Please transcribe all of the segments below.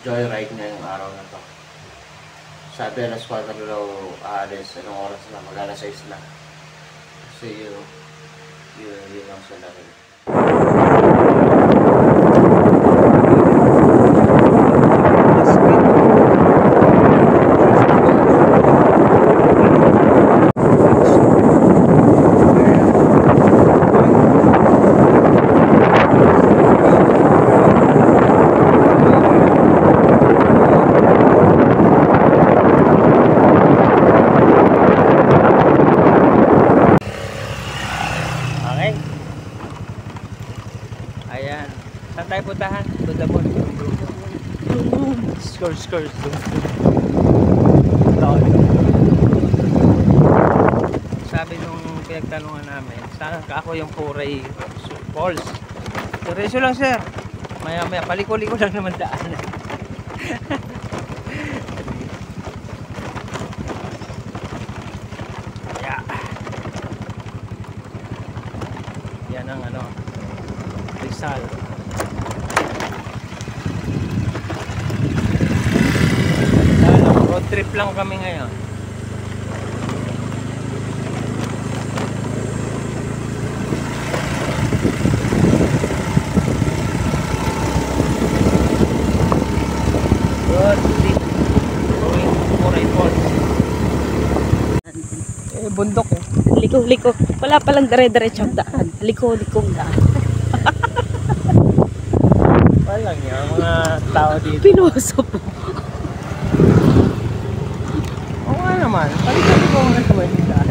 joyride ngayong araw na to. Sabi alas 4 daw aalis. Anong oras na? Mag-alas 6 na. Kasi yun lang sila rin. Ayan. Saan tayo puntahan? Budabon. Skurs. Sabi nung pinagtanungan namin, saan ako yung Puray Falls? Seryoso lang sir. Maya paliko-liko lang naman daan. Yeah. Yan ang ano, Rizal. Road trip lang kami ngayon. Road trip going to Puray Falls. Bundok eh. Liko. Wala palang dire-diretsong daan. Liko-likong daan. Walang yan, mga tao dito. Pinuso po. Oo nga naman. Palikali ko muna sa may daan.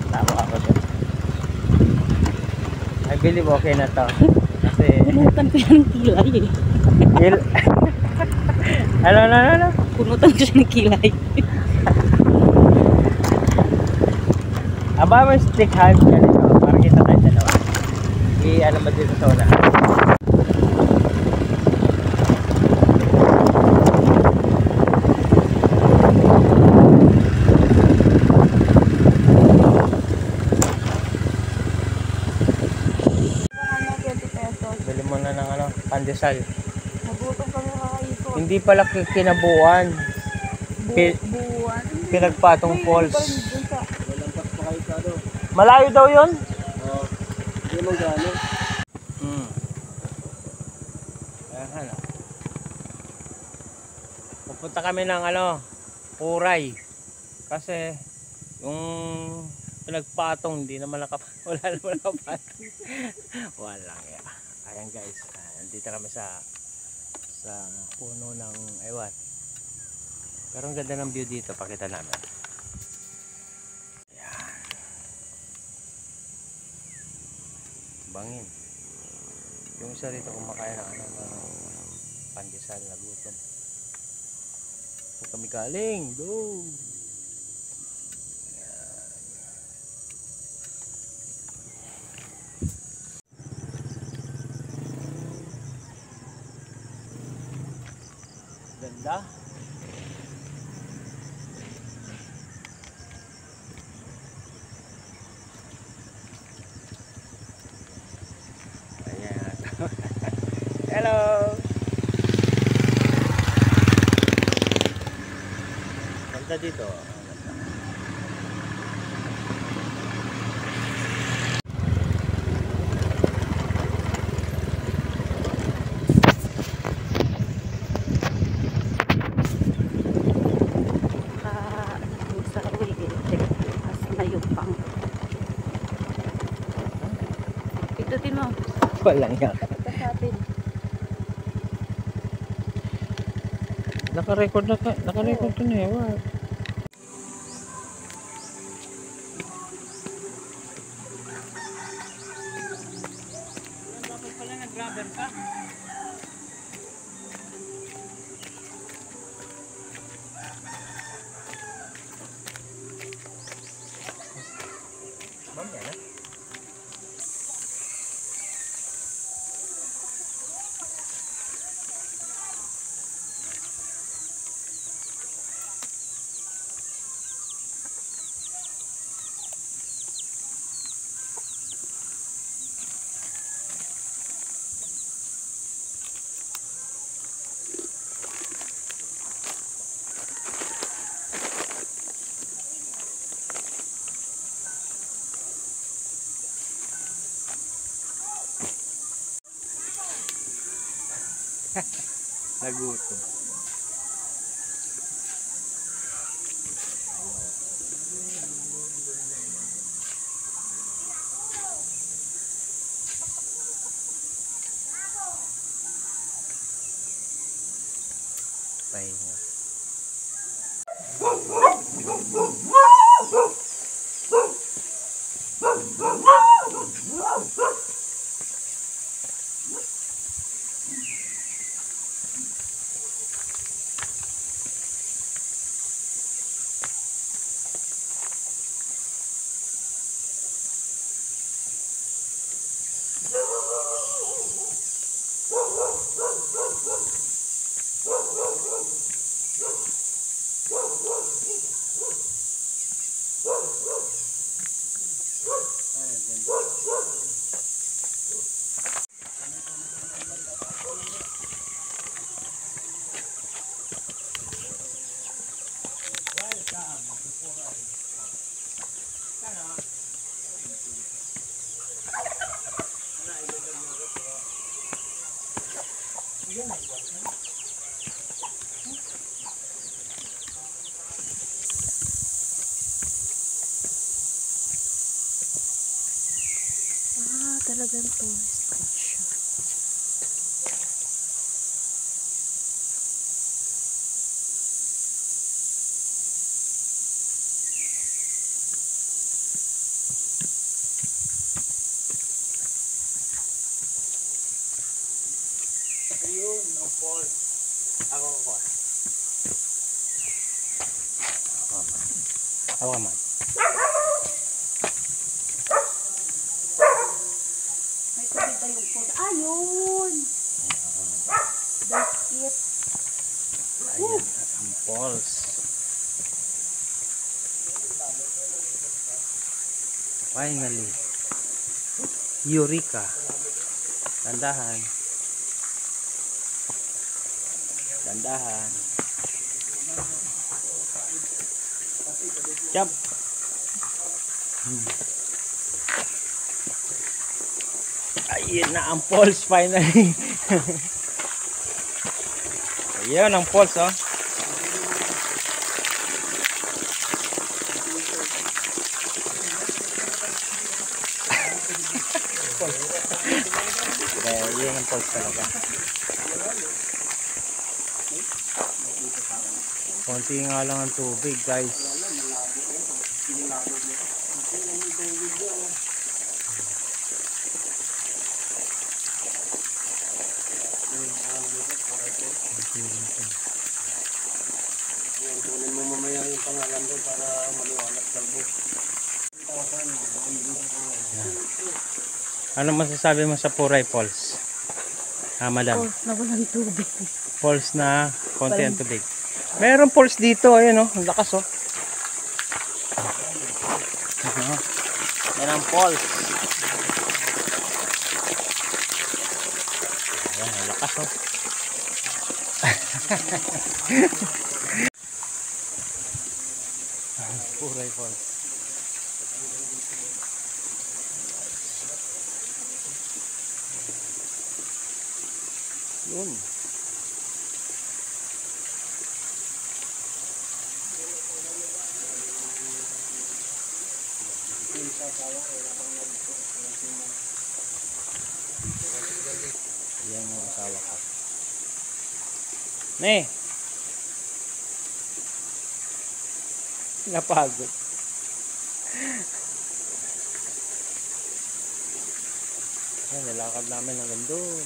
Tawa ako siya. I believe okay na to. Kasi... Punutan ko yan ng kilay eh. Ano? Punutan ko siya ng kilay. Aba, may stick hand ka dito. Para kita tayo dalawa. I-ano ba dito sa una? Bili mo na ng ano, pandesal. Nagutom kami kakaipon. Hindi pala kinabuan. Buwan. Pinagpatong Falls. Malayo daw yun? Oo. Hindi mo gano'n. Ayan. Pupunta kami ng ano, Puray. Kasi yung pinagpatong hindi naman wala naman nakapatong. Walang ya. Ayan guys, nandito kami sa puno ng ewan. Pero ang ganda ng view dito, pakita namin. Ayan. Bangin. Yung isa rito kumakain ng ano, pandesal na gutom. Kung kami galing, go! Ganda. Ayan. Hello. Ganda dito. Itutin mo. Walang yan. Ito sa atin. Naka-record to na eh. Wow. Dapat pala nag-grabber ka. Mamaya na. Nagutom. Pahinga. Ah, talagang tourist spot siya. Ayun, ang falls. Ako ko. Ako man. May tubig ba yung food? Ayun! That's it. Ayan, ang falls. Finally. Eureka. Dandahan. Dandahan. Jump. Ayun na ang falls finally. Ayun ang falls oh. Ayun ang falls talaga. Konti nga lang ang tubig guys. Kunin mo mamaya yung pangalan doon para maliwanag kalbo. Ano masasabi mo sa Puray Falls? Madam. Oh, nawalan tubig. Falls na konti ang tubig. Meron falls dito, ayun oh, ang lakas oh. Yan ang falls. Ayan, ang lakas oh. Puray Falls. Yun. Yan yung asawa ko. Ne! Napagod. Yan, nilakad namin hanggang doon.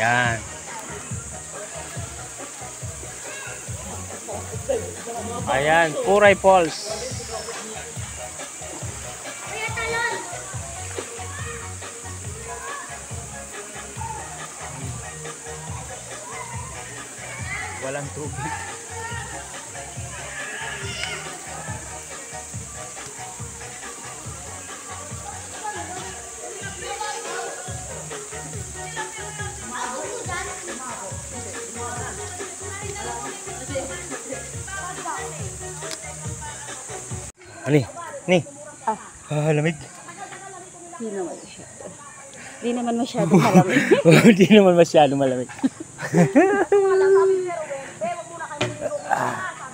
Yan. Ayan, Puray Falls. Walang tubig. Ani, ni. Lamig. Di naman masyado. Di naman masyado malamig. Di naman masyado malamig.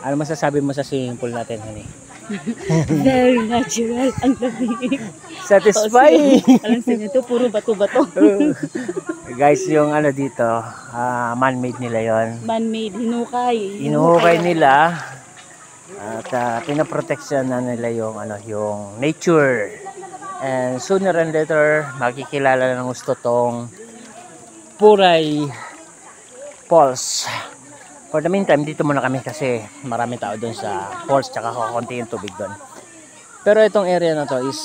Ano masasabi mo sa swimming pool natin, honey? Very natural. Ang lamig. Satisfying! Alam sa inyo to, puro bato-bato. Guys, yung ano dito, man-made nila yon. Man-made, hinukay. Inuhukay nila at pinaproteksyon na nila yung ano, yung nature. And sooner and later, makikilala ng gusto tong Puray Falls. For the meantime, dito muna kami kasi marami tao doon sa falls, tsaka kakunti yung tubig doon. Pero itong area na to is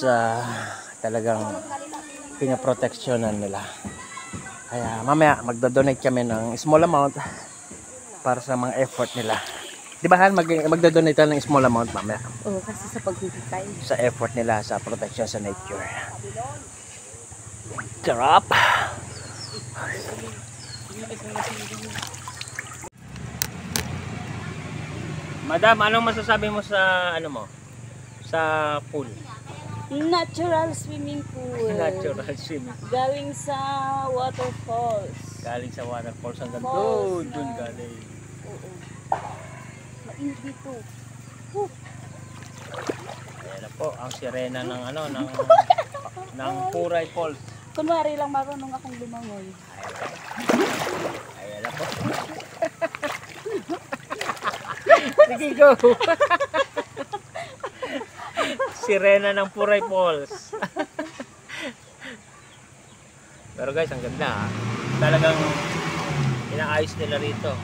talagang pinaproteksyonan nila. Kaya mamaya magdo-donate kami ng small amount para sa mga effort nila. Di ba Han, magdo-donate tayo ng small amount mamaya? Oo, kasi sa paghihintay. Sa effort nila sa protection sa nature. Sarap! Madam, anong masasabi mo sa ano mo? Sa pool? Natural swimming pool. Natural swimming. Galing sa waterfalls. Galing sa waterfalls hanggang Falls doon na. galing. Oo. Mainit dito. Ayan na po ang sirena ng ano ng Puray Falls. Kunwari lang marunong akong lumangoy. Ayan na po. Sige, go! Sirena ng Puray Falls. Pero guys, ang ganda ha. Talagang inaayos nila rito.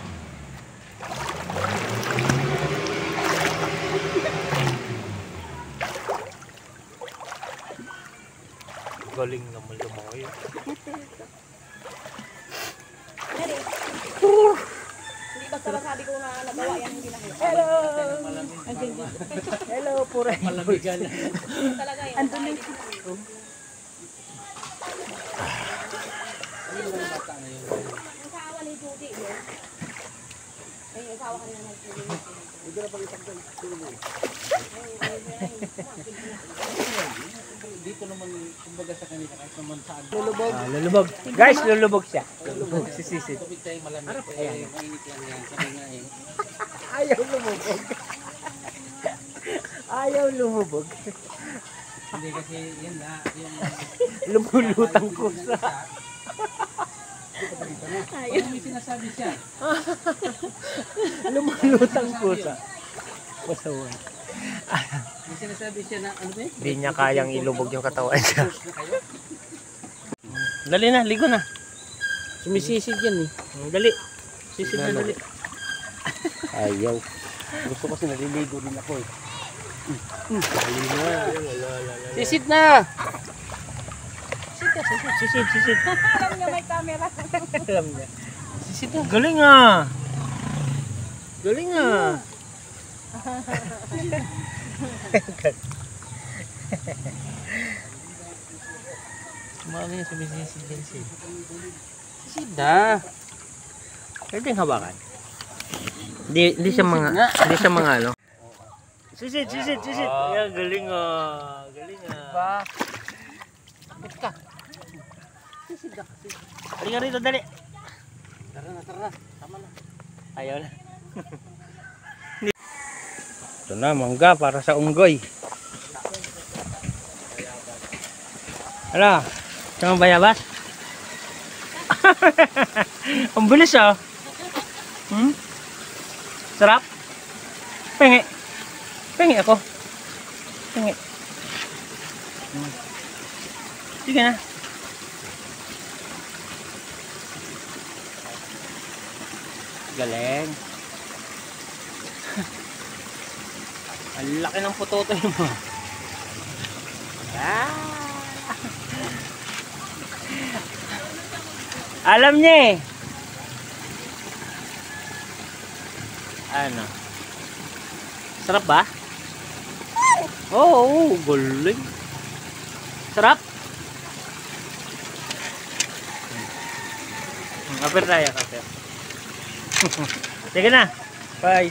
Galing naman lumangoy. Hindi basta masabi ko na nagawa yan hindi na. Hello! Hello, Puray. Malamigan. Talaga yun. Andun na yung asawa ni Judy yun. Ay, yung asawa kanina na Judy. Hindi na pang itagdag. Dito naman, kumbaga sa kanila, kahit naman saan. Lulubog. Lulubog. Guys, lulubog siya. Lulubog si Sisid. Tubig tayo malamig. Mainit lang yan. Sabi nga eh. Ayaw lumubog. Ayaw lumubog. Hindi kasi yun na. Yung Lumulutang kusa. Ayaw. may sinasabi siya. Lumulutang kusa. Pasawan. May sinasabi siya na ano ba eh? Hindi niya kayang ilubog yung katawan niya. Dali na, ligo na. Sumisisid yan eh. Dali. Sisid na dali. Ayaw. Gusto kasi naliligo din ako eh. Sisid na! Sisid. Alam niyo may camera. Alam niya. Sisid na. Galing ah. Galing ah. Kumano yung sumisisid yan siya. Sisid na! Pwede yung hawakan. Hindi siya mga ano. Sisid. Yeah, galing ah. Galing ah. Ba? Takot ka. Sisid na kasi. Halika rito, dali. Tara na. Tama na. Ayaw na. Ito na, mangga para sa unggoy. Hala, saan bayabas? Ang bilis ah. Sarap? Pengi ako. Pengi. Sige na. Galing. Ang laki ng putotoy mo. Ah. Alam niya eh. Ano? Sarap ba? Oo, galing. Sarap. Kapir tayo, kapir. Sige na. Bye.